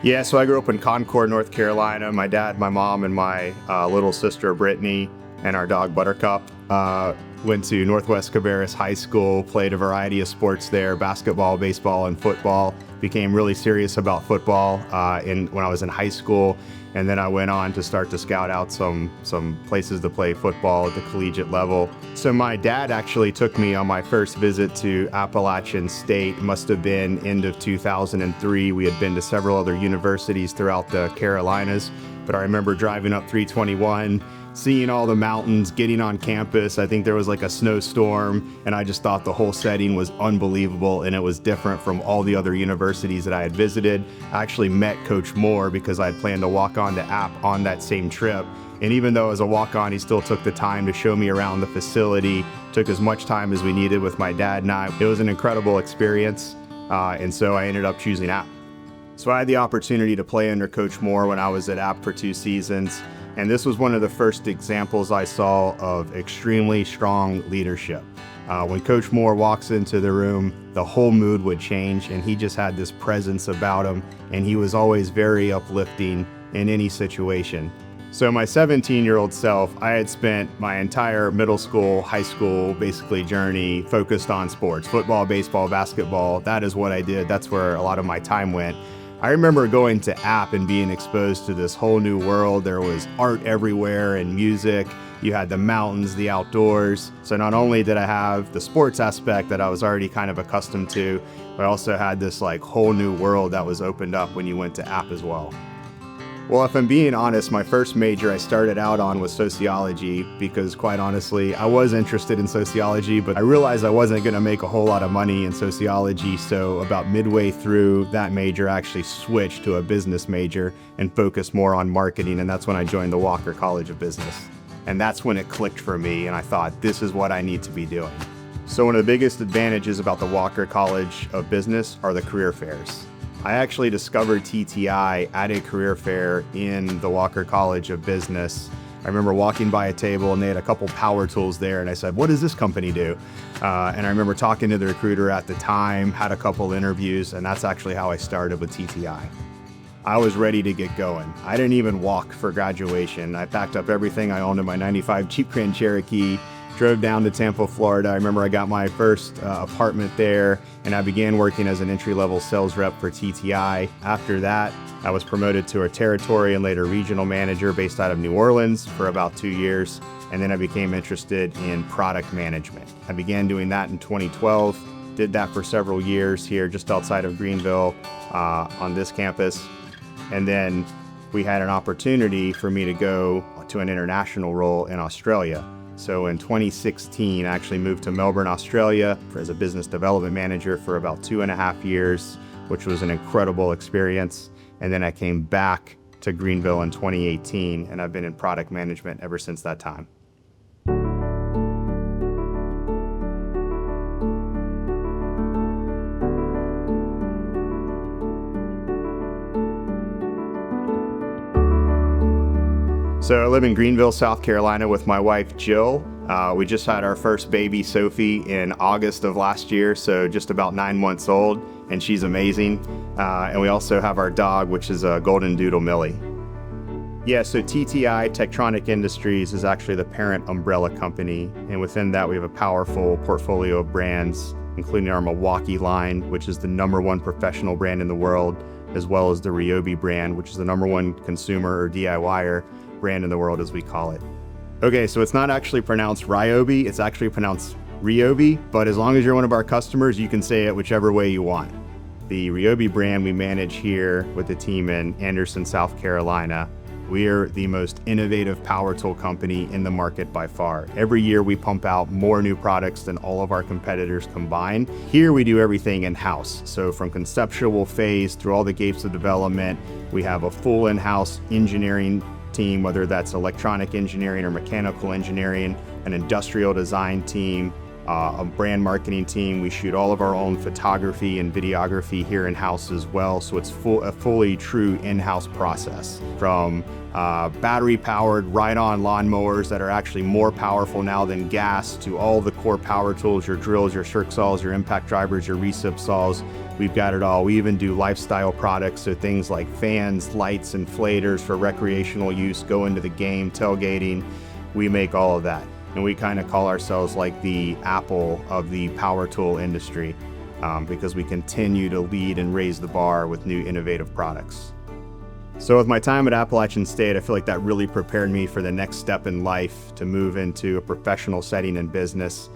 Yeah, so I grew up in Concord, North Carolina. My dad, my mom, and my little sister, Brittany, and our dog, Buttercup, went to Northwest Cabarrus High School, played a variety of sports there, basketball, baseball, and football. Became really serious about football when I was in high school. And then I went on to start to scout out some places to play football at the collegiate level. So my dad actually took me on my first visit to Appalachian State. Must have been end of 2003. We had been to several other universities throughout the Carolinas, but I remember driving up 321, seeing all the mountains, getting on campus. I think there was like a snowstorm, and I just thought the whole setting was unbelievable, and it was different from all the other universities that I had visited. I actually met Coach Moore because I had planned to walk on to App on that same trip. And even though as a walk-on, he still took the time to show me around the facility, took as much time as we needed with my dad and I. It was an incredible experience, and so I ended up choosing App. So I had the opportunity to play under Coach Moore when I was at App for 2 seasons. And this was one of the first examples I saw of extremely strong leadership. When Coach Moore walks into the room, the whole mood would change, and he just had this presence about him, and he was always very uplifting in any situation. So my 17-year-old self, I had spent my entire middle school, high school, basically journey focused on sports, football, baseball, basketball. That is what I did. That's where a lot of my time went. I remember going to App and being exposed to this whole new world. There was art everywhere and music. You had the mountains, the outdoors. So not only did I have the sports aspect that I was already kind of accustomed to, but I also had this like whole new world that was opened up when you went to App as well. Well, if I'm being honest, my first major I started out on was sociology because quite honestly, I was interested in sociology, but I realized I wasn't going to make a whole lot of money in sociology. So about midway through that major, I actually switched to a business major and focused more on marketing. And that's when I joined the Walker College of Business. And that's when it clicked for me. And I thought, this is what I need to be doing. So one of the biggest advantages about the Walker College of Business are the career fairs. I actually discovered TTI at a career fair in the Walker College of Business. I remember walking by a table and they had a couple power tools there, and I said, what does this company do? And I remember talking to the recruiter at the time, had a couple interviews, and that's actually how I started with TTI. I was ready to get going. I didn't even walk for graduation. I packed up everything I owned in my 95 Jeep Grand Cherokee, drove down to Tampa, Florida. I remember I got my first apartment there, and I began working as an entry-level sales rep for TTI. After that, I was promoted to a territory and later regional manager based out of New Orleans for about 2 years, and then I became interested in product management. I began doing that in 2012, did that for several years here just outside of Greenville on this campus, and then we had an opportunity for me to go to an international role in Australia. So in 2016, I actually moved to Melbourne, Australia as a business development manager for about 2.5 years, which was an incredible experience. And then I came back to Greenville in 2018, and I've been in product management ever since that time. So I live in Greenville, South Carolina with my wife, Jill. We just had our first baby, Sophie, in August of last year, so just about 9 months old, and she's amazing. And we also have our dog, which is a Golden Doodle Millie. Yeah, so TTI, Techtronic Industries, is actually the parent umbrella company, and within that we have a powerful portfolio of brands, including our Milwaukee line, which is the #1 professional brand in the world, as well as the RYOBI brand, which is the #1 consumer or DIYer brand in the world, as we call it. Okay, so it's not actually pronounced RYOBI, it's actually pronounced RYOBI, but as long as you're one of our customers, you can say it whichever way you want. The RYOBI brand we manage here with the team in Anderson, South Carolina. We're the most innovative power tool company in the market by far. Every year we pump out more new products than all of our competitors combined. Here we do everything in-house. So from conceptual phase through all the gates of development, we have a full in-house engineering team, whether that's electronic engineering or mechanical engineering, an industrial design team, a brand marketing team. We shoot all of our own photography and videography here in-house as well. So it's a fully true in-house process, from battery-powered ride-on lawnmowers that are actually more powerful now than gas, to all the core power tools, your drills, your circ saws, your impact drivers, your recip saws. We've got it all. We even do lifestyle products, so things like fans, lights, inflators for recreational use, go into the game, tailgating. We make all of that. And we kind of call ourselves like the Apple of the power tool industry, because we continue to lead and raise the bar with new innovative products. So with my time at Appalachian State, I feel like that really prepared me for the next step in life, to move into a professional setting in business.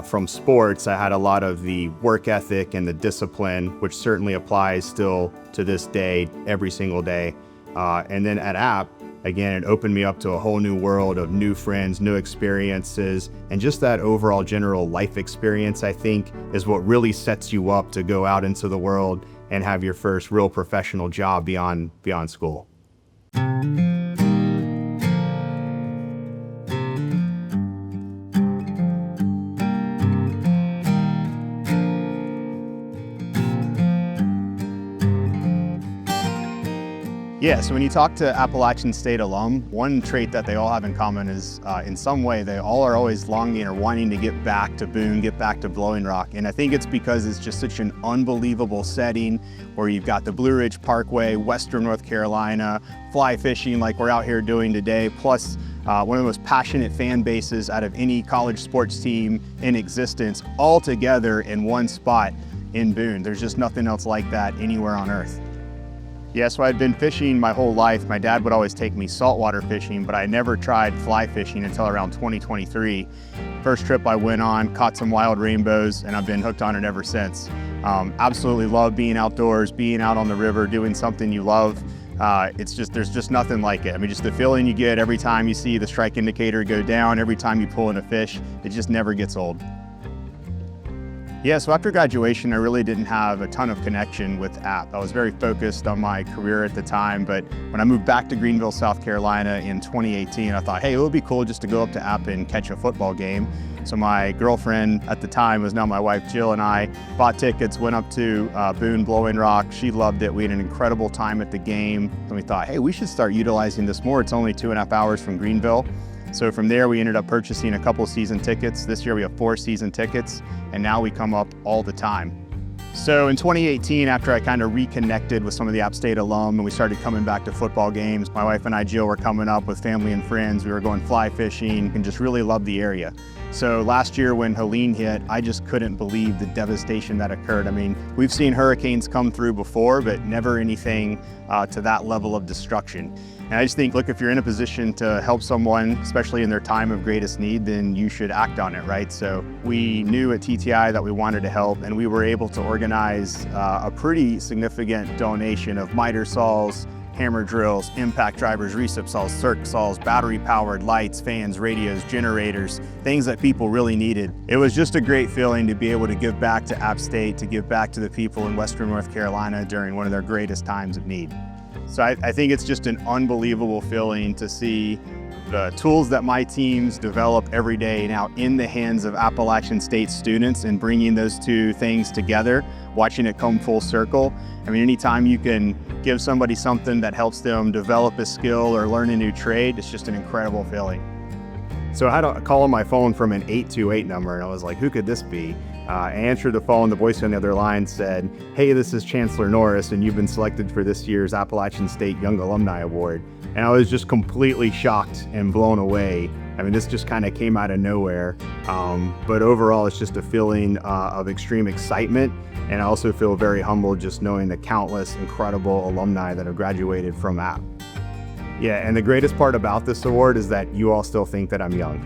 From sports, I had a lot of the work ethic and the discipline, which certainly applies still to this day, every single day. And then at App, again, it opened me up to a whole new world of new friends, new experiences, and just that overall general life experience, I think, is what really sets you up to go out into the world and have your first real professional job beyond school. Yeah, so when you talk to Appalachian State alum, one trait that they all have in common is in some way they all are always longing or wanting to get back to Boone, get back to Blowing Rock. And I think it's because it's just such an unbelievable setting where you've got the Blue Ridge Parkway, Western North Carolina, fly fishing like we're out here doing today, plus one of the most passionate fan bases out of any college sports team in existence, all together in one spot in Boone. There's just nothing else like that anywhere on earth. Yeah, so I'd been fishing my whole life. My dad would always take me saltwater fishing, but I never tried fly fishing until around 2023. First trip I went on, caught some wild rainbows, and I've been hooked on it ever since. Absolutely love being outdoors, being out on the river, doing something you love. There's just nothing like it. I mean, just the feeling you get every time you see the strike indicator go down, every time you pull in a fish, it just never gets old. Yeah, so after graduation, I really didn't have a ton of connection with App. I was very focused on my career at the time, but when I moved back to Greenville, South Carolina in 2018, I thought, hey, it would be cool just to go up to App and catch a football game. So my girlfriend at the time, was now my wife, Jill, and I bought tickets, went up to Boone, Blowing Rock. She loved it. We had an incredible time at the game. And we thought, hey, we should start utilizing this more. It's only 2.5 hours from Greenville. So from there, we ended up purchasing a couple season tickets. This year we have 4 season tickets, and now we come up all the time. So in 2018, after I kind of reconnected with some of the App State alum and we started coming back to football games, my wife and I, Jill, were coming up with family and friends. We were going fly fishing and just really loved the area. So last year when Helene hit, I just couldn't believe the devastation that occurred. I mean, we've seen hurricanes come through before, but never anything to that level of destruction. And I just think, look, if you're in a position to help someone, especially in their time of greatest need, then you should act on it, right? So we knew at TTI that we wanted to help, and we were able to organize a pretty significant donation of miter saws, hammer drills, impact drivers, recip saws, circ saws, battery-powered lights, fans, radios, generators, things that people really needed. It was just a great feeling to be able to give back to App State, to give back to the people in Western North Carolina during one of their greatest times of need. So I think it's just an unbelievable feeling to see the tools that my teams develop every day now in the hands of Appalachian State students, and bringing those two things together, watching it come full circle. I mean, anytime you can give somebody something that helps them develop a skill or learn a new trade, it's just an incredible feeling. So I had a call on my phone from an 828 number, and I was like, who could this be? I answered the phone, the voice on the other line said, hey, this is Chancellor Norris, and you've been selected for this year's Appalachian State Young Alumni Award. And I was just completely shocked and blown away. I mean, this just kind of came out of nowhere. But overall, it's just a feeling of extreme excitement. And I also feel very humbled just knowing the countless incredible alumni that have graduated from App. Yeah, and the greatest part about this award is that you all still think that I'm young.